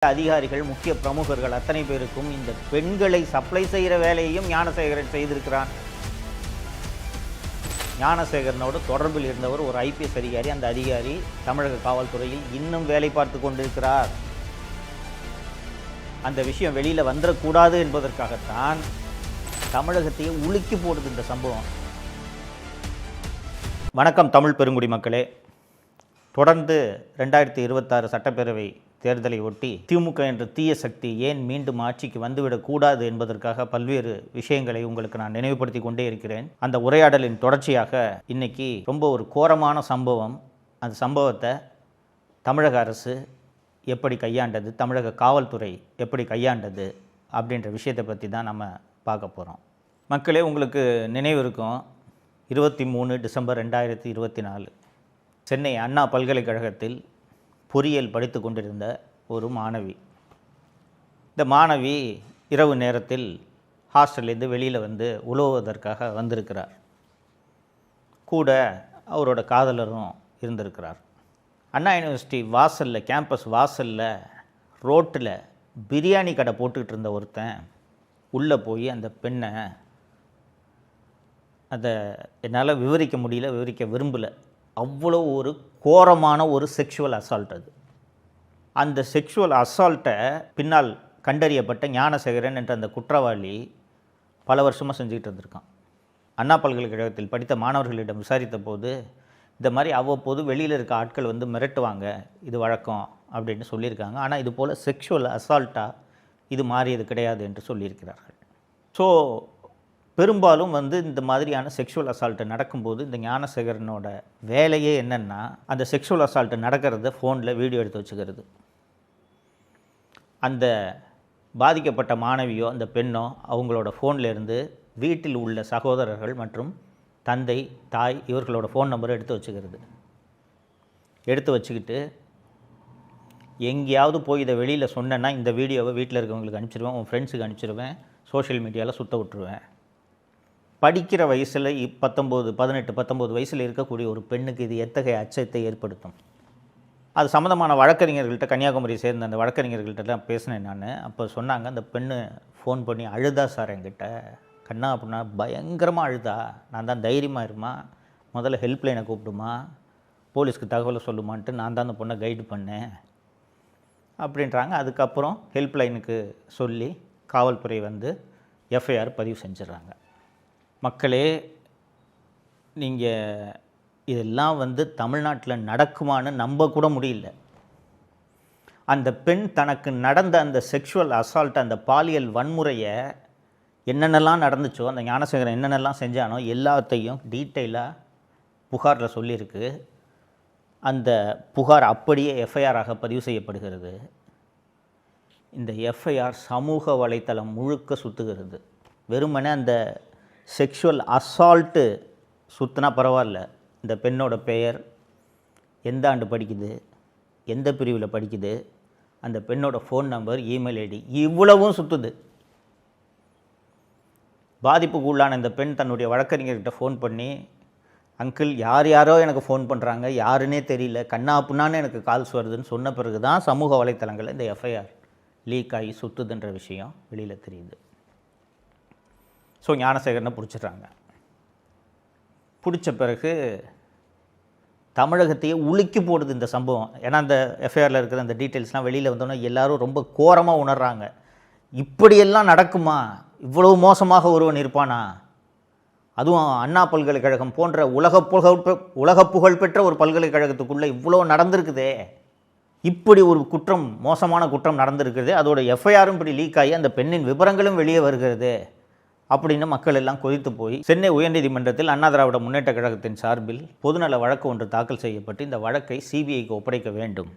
அதிகாரிகள், முக்கிய பிரமுகர்கள் அத்தனை பேருக்கும் இந்த பெண்களை சப்ளை செய்கிற வேலையையும் ஞானசேகரன் செய்திருக்கிறான். ஞானசேகரனோடு தொடர்பில் இருந்தவர் ஒரு ஐபிஎஸ் அதிகாரி. அந்த அதிகாரி தமிழக காவல்துறையில் இன்னும் வேலை பார்த்து கொண்டிருக்கிறார். அந்த விஷயம் வெளியில் வந்துடக்கூடாது என்பதற்காகத்தான் தமிழகத்தையே உலுக்கி போடுது இந்த சம்பவம். வணக்கம் தமிழ் பெருங்குடி மக்களே. தொடர்ந்து 2026 சட்டப்பேரவை தேர்தலை ஒட்டி திமுக என்ற தீய சக்தி ஏன் மீண்டும் ஆட்சிக்கு வந்துவிடக்கூடாது என்பதற்காக பல்வேறு விஷயங்களை உங்களுக்கு நான் நினைவுபடுத்தி கொண்டே இருக்கிறேன். அந்த உரையாடலின் தொடர்ச்சியாக இன்னைக்கு ரொம்ப ஒரு கோரமான சம்பவம். அந்த சம்பவத்தை தமிழக அரசு எப்படி கையாண்டது, தமிழக காவல்துறை எப்படி கையாண்டது அப்படின்ற விஷயத்தை பற்றி தான் நம்ம பார்க்க போகிறோம். மக்களே, உங்களுக்கு நினைவு இருக்கும், 23 டிசம்பர் 2024 சென்னை அண்ணா பல்கலைக்கழகத்தில் பொறியியல் படித்து கொண்டிருந்த ஒரு மாணவி. இந்த மாணவி இரவு நேரத்தில் ஹாஸ்டல்லேருந்து வெளியில் வந்து உலவுவதற்காக வந்திருக்கிறார். கூட அவரோட காதலரும் இருந்திருக்கிறார். அண்ணா யூனிவர்சிட்டி வாசலில், கேம்பஸ் வாசலில் ரோட்டில் பிரியாணி கடை போட்டுக்கிட்டு இருந்த ஒருத்தன் உள்ளே போய் அந்த பெண்ணை, அதை என்னால் விவரிக்க முடியல, விவரிக்க விரும்பலை, அவ்வளோ ஒரு கோரமான ஒரு செக்ஷுவல் அசால்ட் அது. அந்த செக்ஷுவல் அசால்ட்டை பின்னால் கண்டறியப்பட்ட ஞானசேகரன் என்ற அந்த குற்றவாளி பல வருஷமாக செஞ்சுக்கிட்டு இருந்திருக்கான். அண்ணா பல்கலைக்கழகத்தில் படித்த மாணவர்களிடம் விசாரித்த போது இந்த மாதிரி அவ்வப்போது வெளியில் இருக்க ஆட்கள் வந்து மிரட்டுவாங்க, இது வழக்கம் அப்படின்னு சொல்லியிருக்காங்க. ஆனால் இது போல் செக்ஷுவல் அசால்ட்டாக இது மாறியது கிடையாது என்று சொல்லியிருக்கிறார்கள். ஸோ பெரும்பாலும் வந்து இந்த மாதிரியான செக்ஷுவல் அசால்ட்டு நடக்கும்போது இந்த ஞானசேகரனோட வேலையே என்னென்னா, அந்த செக்ஷுவல் அசால்ட்டு நடக்கிறத ஃபோனில் வீடியோ எடுத்து வச்சுக்கிறது. அந்த பாதிக்கப்பட்ட மாணவியோ அந்த பெண்ணோ அவங்களோட ஃபோனில் இருந்து வீட்டில் உள்ள சகோதரர்கள் மற்றும் தந்தை, தாய் இவர்களோட ஃபோன் நம்பரை எடுத்து வச்சுக்கிறது. எடுத்து வச்சுக்கிட்டு எங்கேயாவது போய் இதை வெளியில் சொன்னேன்னா இந்த வீடியோவை வீட்டில் இருக்கவங்களுக்கு அனுப்பிச்சிடுவேன், உன் ஃப்ரெண்ட்ஸுக்கு அனுப்பிச்சிடுவேன், சோஷியல் மீடியாவில் சுத்த விட்டுருவேன். படிக்கிற வயசில் 19 வயசில் இருக்கக்கூடிய ஒரு பெண்ணுக்கு இது எத்தகைய அச்சத்தை ஏற்படுத்தும்? அது சம்மந்தமான வழக்கறிஞர்கள்ட்ட, கன்னியாகுமரியை சேர்ந்த அந்த வழக்கறிஞர்கள்ட்டலாம் பேசினேன் நான். அப்போ சொன்னாங்க, அந்த பெண்ணு ஃபோன் பண்ணி அழுதா சார், என்கிட்ட கண்ணா அப்படின்னா பயங்கரமாக அழுதா. நான் தான் தைரியமாக இருமா, முதல்ல ஹெல்ப்லைனை கூப்பிடுமா, போலீஸ்க்கு தகவலை சொல்லுமான்ட்டு நான் தான் அந்த பொண்ணை கைடு பண்ணேன் அப்படின்றாங்க. அதுக்கப்புறம் ஹெல்ப்லைனுக்கு சொல்லி காவல்துறை வந்து எஃப்ஐஆர் பதிவு செஞ்சிடறாங்க. மக்களே, நீங்கள் இதெல்லாம் வந்து தமிழ்நாட்டில் நடக்குமான்னு நம்ப கூட முடியல. அந்த பெண் தனக்கு நடந்த அந்த செக்ஷுவல் அசால்ட், அந்த பாலியல் வன்முறையை என்னென்னலாம் நடந்துச்சோ, அந்த ஞானசேகரன் என்னென்னலாம் செஞ்சானோ எல்லாத்தையும் டீட்டெயிலாக புகாரில் சொல்லியிருக்கு. அந்த புகார் அப்படியே எஃப்ஐஆராக பதிவு செய்யப்படுகிறது. இந்த எஃப்ஐஆர் சமூக வலைத்தளம் முழுக்க சுற்றுகிறது. வெறுமனே அந்த செக்ஷுவல் அசால்ட்டு சுற்றினா பரவாயில்ல, இந்த பெண்ணோட பெயர், எந்த ஆண்டு படிக்குது, எந்த பிரிவில் படிக்குது, அந்த பெண்ணோட ஃபோன் நம்பர், இமெயில் ஐடி, இவ்வளவும் சுற்றுது. பாதிப்புக்கு உள்ளான இந்த பெண் தன்னுடைய வழக்கறிஞர்கிட்ட ஃபோன் பண்ணி, அங்கிள் யாரோ எனக்கு ஃபோன் பண்ணுறாங்க, யாருன்னே தெரியல, கண்ணா புண்ணான்னு எனக்கு கால்ஸ் வருதுன்னு சொன்ன பிறகு தான் சமூக வலைத்தளங்களில் இந்த எஃப்ஐஆர் லீக் ஆகி சுற்றுதுன்ற விஷயம் வெளியில் தெரியுது. ஸோ ஞானசேகரனை பிடிச்சிடுறாங்க. பிடிச்ச பிறகு தமிழகத்தையே உலுக்கி போடுது இந்த சம்பவம். ஏன்னா அந்த எஃப்ஐஆரில் இருக்கிற அந்த டீட்டெயில்ஸ்லாம் வெளியில் வந்தோன்னே எல்லோரும் ரொம்ப கோரமாக உணர்கிறாங்க. இப்படியெல்லாம் நடக்குமா? இவ்வளவு மோசமாக ஒருவன் இருப்பானா? அதுவும் அண்ணா பல்கலைக்கழகம் போன்ற உலக புகழ்பெற்ற ஒரு பல்கலைக்கழகத்துக்குள்ளே இவ்வளோ நடந்திருக்குதே, இப்படி ஒரு குற்றம், மோசமான குற்றம் நடந்திருக்குது, அதோட எஃப்ஐஆரும் இப்படி லீக் ஆகி அந்த பெண்ணின் விவரங்களும் வெளியே வருகிறது அப்படின்னு மக்கள் எல்லாம் கொதித்து போய் சென்னை உயர்நீதிமன்றத்தில் அண்ணா திராவிட முன்னேற்ற கழகத்தின் சார்பில் பொதுநல வழக்கு ஒன்று தாக்கல் செய்யப்பட்டு இந்த வழக்கை சிபிஐக்கு ஒப்படைக்க வேண்டும்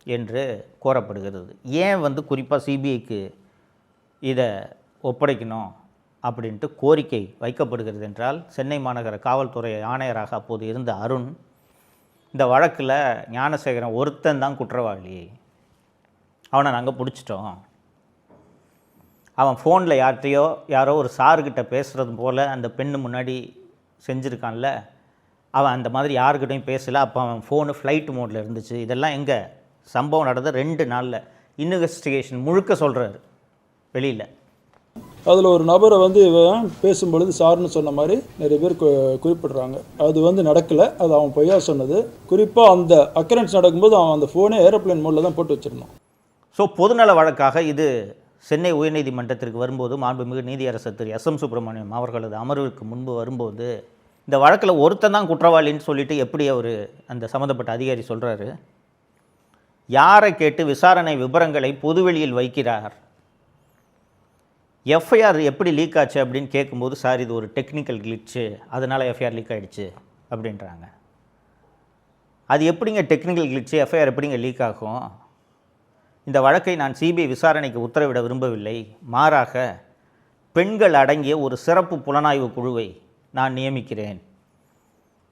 என்று கோரப்படுகிறது. ஏன் வந்து குறிப்பாக சிபிஐக்கு இதை ஒப்படைக்கணும் அப்படின்ட்டு கோரிக்கை வைக்கப்படுகிறது என்றால், சென்னை மாநகர காவல்துறை ஆணையராக அப்போது இருந்த அருண், இந்த வழக்கில் ஞானசேகரன் ஒருத்தன் தான் குற்றவாளி, அவனை நாங்கள் பிடிச்சிட்டோம், அவன் ஃபோனில் யாரோ ஒரு சாருக்கிட்ட பேசுகிறது போல் அந்த பெண்ணு முன்னாடி செஞ்சுருக்கான்ல, அவன் அந்த மாதிரி யாருக்கிட்டையும் பேசலை, அப்போ அவன் ஃபோனு ஃப்ளைட் மோடில் இருந்துச்சு. இதெல்லாம் எங்கே சம்பவம் நடந்த 2 நாளில் இன்வெஸ்டிகேஷன் முழுக்க சொல்கிறாரு வெளியில். அதில் ஒரு நபரை வந்து இவன் பேசும்பொழுது சார்னு சொன்ன மாதிரி நிறைய பேர் குறிப்பிடுறாங்க. அது வந்து நடக்கலை, அது அவன் பொய்யா சொன்னது. குறிப்பாக அந்த அக்கரன்ஸ் நடக்கும்போது அவன் அந்த ஃபோனே ஏரோப்ளேன் மோடில் தான் போட்டு வச்சுருந்தான். ஸோ பொதுநல வழக்காக இது சென்னை உயர்நீதிமன்றத்திற்கு வரும்போது மாண்புமிகு நீதியரசர் திரு எஸ்.எம். சுப்பிரமணியம் அவர்களது அமர்வுக்கு முன்பு வரும்போது இந்த வழக்கில் ஒருத்தன் தான் குற்றவாளின்னு சொல்லிட்டு எப்படி அவர் அந்த சம்மந்தப்பட்ட அதிகாரி சொல்கிறாரு, யாரை கேட்டு விசாரணை விவரங்களை பொதுவெளியில் வைக்கிறார், எஃப்ஐஆர் எப்படி லீக் ஆச்சு அப்படின்னு கேட்கும்போது, சார் இது ஒரு டெக்னிக்கல் கிளிச்சு, அதனால் எஃப்ஐஆர் லீக் ஆகிடுச்சு அப்படின்றாங்க. அது எப்படிங்க டெக்னிக்கல் கிளிச்சு, எஃப்ஐஆர் எப்படிங்க லீக் ஆகும்? இந்த வழக்கை நான் சிபிஐ விசாரணைக்கு உத்தரவிட விரும்பவில்லை, மாறாக பெண்கள் அடங்கிய ஒரு சிறப்பு புலனாய்வு குழுவை நான் நியமிக்கிறேன்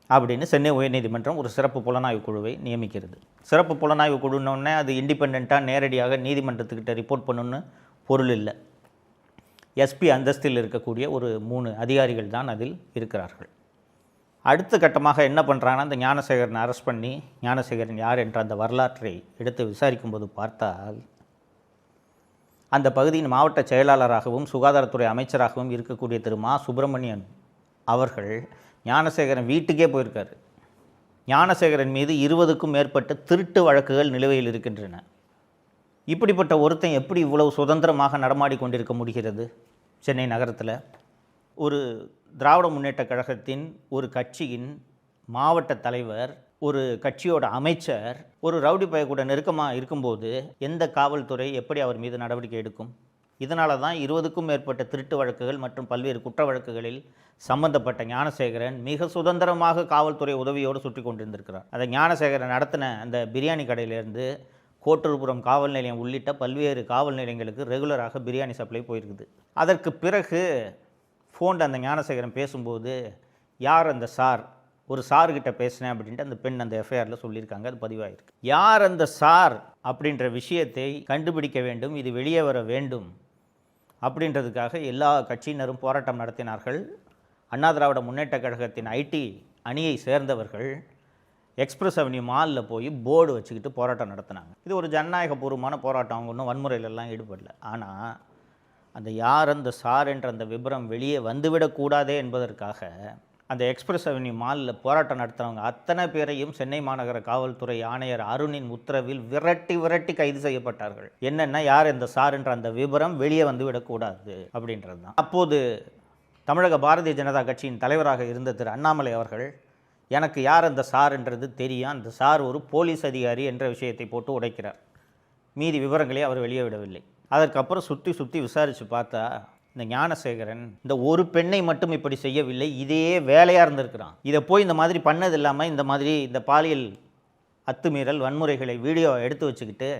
அப்படின்னு சென்னை உயர்நீதிமன்றம் ஒரு சிறப்பு புலனாய்வு குழுவை நியமிக்கிறது. சிறப்பு புலனாய்வு குழுன்னொன்னே அது இண்டிபெண்ட்டாக நேரடியாக நீதிமன்றத்துக்கிட்ட ரிப்போர்ட் பண்ணணுன்னு பொருள் இல்லை. எஸ்பி அந்தஸ்தில் இருக்கக்கூடிய ஒரு 3 அதிகாரிகள் தான் அதில் இருக்கிறார்கள். அடுத்த கட்டமாக என்ன பண்ணுறாங்கன்னா, அந்த ஞானசேகரனை அரெஸ்ட் பண்ணி ஞானசேகரன் யார் என்ற அந்த வரலாற்றை எடுத்து விசாரிக்கும்போது பார்த்தால், அந்த பகுதியின் மாவட்ட செயலாளராகவும் சுகாதாரத்துறை அமைச்சராகவும் இருக்கக்கூடிய திரு மா சுப்பிரமணியன் அவர்கள் ஞானசேகரன் வீட்டுக்கே போயிருக்காரு. ஞானசேகரன் மீது 20க்கும் மேற்பட்ட திருட்டு வழக்குகள் நிலுவையில் இருக்கின்றன. இப்படிப்பட்ட ஒருத்தன் எப்படி இவ்வளவு சுதந்திரமாக நடமாடி கொண்டிருக்க முடிகிறது சென்னை நகரத்தில்? ஒரு திராவிட முன்னேற்ற கழகத்தின் ஒரு கட்சியின் மாவட்ட தலைவர், ஒரு கட்சியோட அமைச்சர் ஒரு ரவுடி பைய கூட நெருக்கமாக இருக்கும்போது எந்த காவல்துறை எப்படி அவர் மீது நடவடிக்கை எடுக்கும்? இதனால தான் 20க்கும் மேற்பட்ட திருட்டு வழக்குகள் மற்றும் பல்வேறு குற்ற வழக்குகளில் சம்பந்தப்பட்ட ஞானசேகரன் மிக சுதந்திரமாக காவல்துறை உதவியோடு சுற்றி கொண்டிருந்திருக்கிறார். அதை ஞானசேகரன் நடத்தின அந்த பிரியாணி கடையிலேருந்து கோட்டூர்புரம் காவல் நிலையம் உள்ளிட்ட பல்வேறு காவல் நிலையங்களுக்கு ரெகுலராக பிரியாணி சப்ளை போயிருக்குது. அதற்கு பிறகு ஃபோனில் அந்த ஞானசேகரன் பேசும்போது, யார் அந்த சார், ஒரு சார்கிட்ட பேசினேன் அப்படின்ட்டு அந்த பெண் அந்த எஃப்ஐஆரில் சொல்லியிருக்காங்க, அது பதிவாயிருக்கு. யார் அந்த சார் அப்படின்ற விஷயத்தை கண்டுபிடிக்க வேண்டும், இது வெளியே வர வேண்டும் அப்படின்றதுக்காக எல்லா கட்சியினரும் போராட்டம் நடத்தினார்கள். அண்ணா திராவிட முன்னேற்ற கழகத்தின் ஐடி அணியை சேர்ந்தவர்கள் எக்ஸ்பிரஸ் அவென்யூ மாலில் போய் போர்டு வச்சுக்கிட்டு போராட்டம் நடத்தினாங்க. இது ஒரு ஜனநாயகபூர்வமான போராட்டம், அவங்க ஒன்றும் வன்முறையிலெல்லாம் ஈடுபடல. ஆனால் அந்த யார் அந்த சார் என்ற அந்த விபரம் வெளியே வந்துவிடக்கூடாதே என்பதற்காக அந்த எக்ஸ்பிரஸ் அவென்யூ மாலில் போராட்டம் நடத்துகிறவங்க அத்தனை பேரையும் சென்னை மாநகர காவல்துறை ஆணையர் அருணின் உத்தரவில் விரட்டி கைது செய்யப்பட்டார்கள். என்னென்னா, யார் இந்த சார் என்ற அந்த விபரம் வெளியே வந்துவிடக்கூடாது அப்படின்றது தான். அப்போது தமிழக பாரதிய ஜனதா கட்சியின் தலைவராக இருந்த திரு அண்ணாமலை அவர்கள், எனக்கு யார் அந்த சார்ன்றது தெரியும், அந்த சார் ஒரு போலீஸ் அதிகாரி என்ற விஷயத்தை போட்டு உடைக்கிறார். மீதி விவரங்களே அவர் வெளியே விடவில்லை. அதற்கப்புறம் சுற்றி விசாரித்து பார்த்தா, இந்த ஞானசேகரன் இந்த ஒரு பெண்ணை மட்டும் இப்படி செய்யவில்லை, இதே வேலையாக இருந்திருக்கிறான். இதை போய் இந்த மாதிரி பண்ணது இல்லாமல் இந்த மாதிரி இந்த பாலியல் அத்துமீறல் வன்முறைகளை வீடியோ எடுத்து வச்சுக்கிட்டு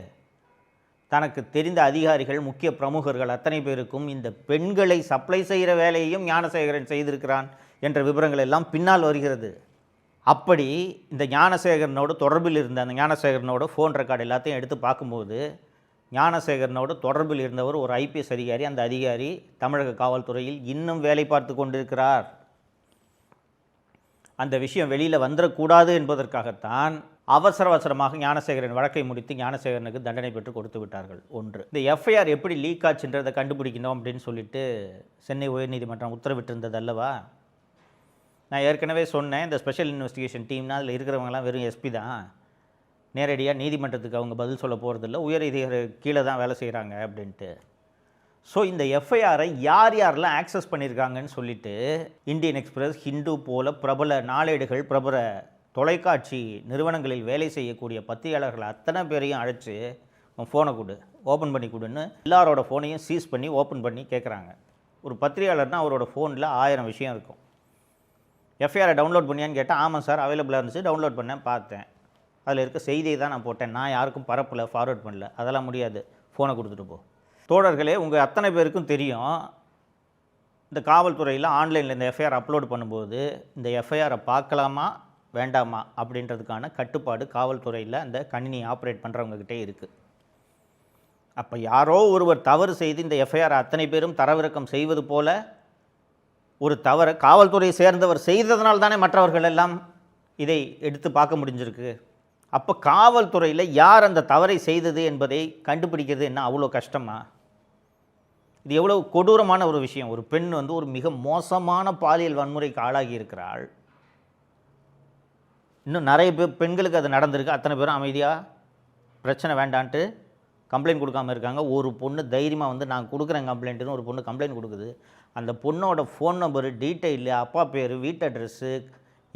தனக்கு தெரிந்த அதிகாரிகள் முக்கிய பிரமுகர்கள் அத்தனை பேருக்கும் இந்த பெண்களை சப்ளை செய்கிற வேலையையும் ஞானசேகரன் செய்திருக்கிறான் என்ற விவரங்கள் எல்லாம் பின்னால் வருகிறது. அப்படி இந்த ஞானசேகரனோடு தொடர்பில் இருந்த அந்த ஞானசேகரனோட ஃபோன் ரெக்கார்டு எல்லாத்தையும் எடுத்து பார்க்கும்போது, ஞானசேகரனோடு தொடர்பில் இருந்தவர் ஒரு ஐபிஎஸ் அதிகாரி. அந்த அதிகாரி தமிழக காவல்துறையில் இன்னும் வேலை பார்த்து கொண்டிருக்கிறார். அந்த விஷயம் வெளியில் வந்துடக்கூடாது என்பதற்காகத்தான் அவசரமாக ஞானசேகரன் வழக்கை முடித்து ஞானசேகரனுக்கு தண்டனை பெற்று கொடுத்து விட்டார்கள். ஒன்று, இந்த எஃப்ஐஆர் எப்படி லீக் ஆச்சுன்றதை கண்டுபிடிக்கணும் அப்படின்னு சொல்லிட்டு சென்னை உயர்நீதிமன்றம் உத்தரவிட்டிருந்தது அல்லவா? நான் ஏற்கனவே சொன்னேன், இந்த ஸ்பெஷல் இன்வெஸ்டிகேஷன் டீம்னா அதில் இருக்கிறவங்கலாம் வெறும் எஸ்பி தான், நேரடியாக நீதிமன்றத்துக்கு அவங்க பதில் சொல்ல போகிறதில்ல, உயரதிகாரி கீழே தான் வேலை செய்கிறாங்க அப்படின்ட்டு. ஸோ இந்த எஃப்ஐஆரை யாரெல்லாம் ஆக்சஸ் பண்ணியிருக்காங்கன்னு சொல்லிட்டு இந்தியன் எக்ஸ்பிரஸ், ஹிந்து போல பிரபல நாளேடுகள், பிரபல தொலைக்காட்சி நிறுவனங்களில் வேலை செய்யக்கூடிய பத்திரிகையாளர்கள் அத்தனை பேரையும் அழைச்சி உன் ஃபோனை கொடு, ஓப்பன் பண்ணி கொடுன்னு எல்லாரோட ஃபோனையும் சீஸ் பண்ணி ஓப்பன் பண்ணி கேட்குறாங்க. ஒரு பத்திரிகையாளர்னால் அவரோட ஃபோனில் 1000 விஷயம் இருக்கும். எஃப்ஐஆரை டவுன்லோட் பண்ணியான்னு கேட்டால், ஆமாம் சார் அவைலபிளாக இருந்துச்சு, டவுன்லோட் பண்ணேன், பார்த்தேன், அதில் இருக்க செய்தியை தான் நான் போட்டேன், நான் யாருக்கும் பரப்பல, ஃபார்வர்ட் பண்ணல, அதெல்லாம் முடியாது, ஃபோனை கொடுத்துட்டு போ. தோழர்களே, உங்கள் அத்தனை பேருக்கும் தெரியும், இந்த காவல்துறையில் ஆன்லைனில் இந்த எஃப்ஐஆர் அப்லோட் பண்ணும்போது இந்த எஃப்ஐஆரை பார்க்கலாமா வேண்டாமா அப்படின்றதுக்கான கட்டுப்பாடு காவல்துறையில் அந்த கணினி ஆப்ரேட் பண்ணுறவங்ககிட்டே இருக்குது. அப்போ யாரோ ஒருவர் தவறு செய்து இந்த எஃப்ஐஆர் அத்தனை பேரும் தரவிறக்கம் செய்வது போல ஒரு தவறை காவல்துறையை சேர்ந்தவர் செய்ததனால் தானே மற்றவர்கள் எல்லாம் இதை எடுத்து பார்க்க முடிஞ்சிருக்கு. அப்போ காவல்துறையில் யார் அந்த தவறை செய்தது என்பதை கண்டுபிடிக்கிறது என்ன அவ்வளோ கஷ்டமா? இது எவ்வளோ கொடூரமான ஒரு விஷயம். ஒரு பெண் ஒரு மிக மோசமான பாலியல் வன்முறைக்கு ஆளாகி இருக்கிறாள். இன்னும் நிறைய பெண்களுக்கு அது நடந்திருக்கு. அத்தனை பேரும் அமைதியாக பிரச்சனை வேண்டான்ட்டு கம்ப்ளைண்ட் கொடுக்காமல் இருக்காங்க. ஒரு பொண்ணு தைரியமாக நான் கொடுக்குறேன் கம்ப்ளைண்ட்டுன்னு ஒரு பொண்ணு கம்ப்ளைண்ட் கொடுக்குது. அந்த பொண்ணோட ஃபோன் நம்பரு, டீட்டெயிலு, அப்பா பேர், வீட்டு அட்ரெஸ்ஸு,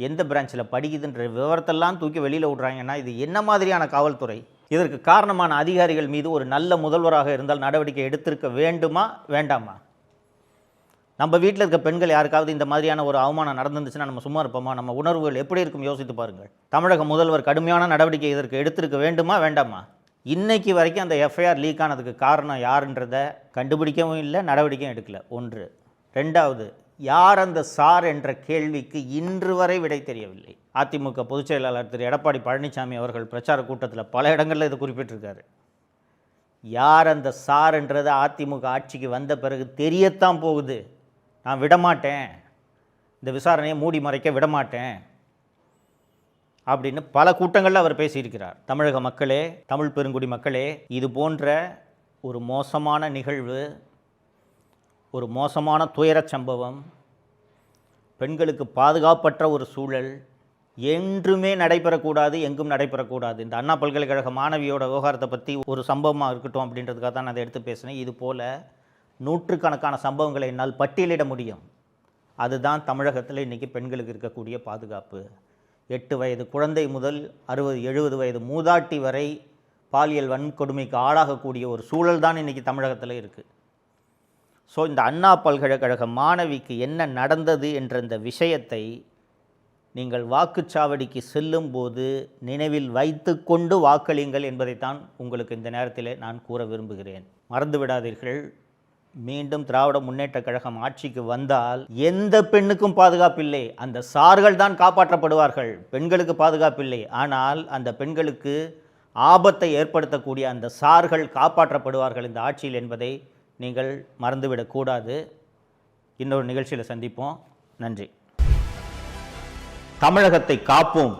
எந்த பிரான்ச்சில் படிக்குதுன்ற விவரத்தெல்லாம் தூக்கி வெளியில் விட்றாங்கன்னா இது என்ன மாதிரியான காவல்துறை? இதற்கு காரணமான அதிகாரிகள் மீது ஒரு நல்ல முதல்வராக இருந்தால் நடவடிக்கை எடுத்திருக்க வேண்டுமா வேண்டாமா? நம்ம வீட்டில் இருக்க பெண்கள் யாருக்காவது இந்த மாதிரியான ஒரு அவமானம் நடந்துச்சுன்னா நம்ம சும்மா இருப்போமா? நம்ம உணர்வுகள் எப்படி இருக்கும் யோசித்து பாருங்கள். தமிழக முதல்வர் கடுமையான நடவடிக்கை இதற்கு எடுத்திருக்க வேண்டுமா வேண்டாமா? இன்னைக்கு வரைக்கும் அந்த எஃப்ஐஆர் லீக் ஆனதுக்கு காரணம் யாருன்றதை கண்டுபிடிக்கவும் இல்லை, நடவடிக்கையும் எடுக்கல. ஒன்று. ரெண்டாவது, யார் அந்த சார் என்ற கேள்விக்கு இன்று வரை விடை தெரியவில்லை. அதிமுக பொதுச் செயலாளர் திரு எடப்பாடி பழனிசாமி அவர்கள் பிரச்சார கூட்டத்தில் பல இடங்களில் இது குறிப்பிட்டிருக்காரு. யார் அந்த சார் என்றது அதிமுக ஆட்சிக்கு வந்த பிறகு தெரியத்தான் போகுது. நான் விடமாட்டேன், இந்த விசாரணையை மூடி மறைக்க விடமாட்டேன் அப்படின்னு பல கூட்டங்களில் அவர் பேசியிருக்கிறார். தமிழக மக்களே, தமிழ் பெருங்குடி மக்களே, இது போன்ற ஒரு மோசமான நிகழ்வு, ஒரு மோசமான துயரச் சம்பவம், பெண்களுக்கு பாதுகாப்பற்ற ஒரு சூழல் என்றுமே நடைபெறக்கூடாது, எங்கும் நடைபெறக்கூடாது. இந்த அண்ணா பல்கலைக்கழக மாணவியோட விவகாரத்தை பற்றி ஒரு சம்பவமாக இருக்கட்டும் அப்படின்றதுக்காக தான் நான் அதை எடுத்து பேசினேன். இது போல் நூற்றுக்கணக்கான சம்பவங்களை என்னால் பட்டியலிட முடியும். அதுதான் தமிழகத்தில் இன்றைக்கி பெண்களுக்கு இருக்கக்கூடிய பாதுகாப்பு. 8 வயது குழந்தை முதல் 60-70 வயது மூதாட்டி வரை பாலியல் வன்கொடுமைக்கு ஆளாகக்கூடிய ஒரு சூழல் தான் இன்றைக்கி தமிழகத்தில் இருக்குது. ஸோ இந்த அண்ணா பல்கலைக்கழக மாணவிக்கு என்ன நடந்தது என்ற இந்த விஷயத்தை நீங்கள் வாக்குச்சாவடிக்கு செல்லும்போது நினைவில் வைத்து கொண்டு வாக்களியுங்கள் என்பதைத்தான் உங்களுக்கு இந்த நேரத்தில் நான் கூற விரும்புகிறேன். மறந்து விடாதீர்கள், மீண்டும் திராவிட முன்னேற்றக் கழகம் ஆட்சிக்கு வந்தால் எந்த பெண்ணுக்கும் பாதுகாப்பில்லை. அந்த சார்கள் தான் காப்பாற்றப்படுவார்கள். பெண்களுக்கு பாதுகாப்பில்லை. ஆனால் அந்த பெண்களுக்கு ஆபத்தை ஏற்படுத்தக்கூடிய அந்த சார்கள் காப்பாற்றப்படுவார்கள் இந்த ஆட்சியில் என்பதை நீங்கள் மறந்துவிடக்கூடாது. இன்னொரு நிகழ்ச்சியில் சந்திப்போம். நன்றி. தமிழகத்தை காப்போம்.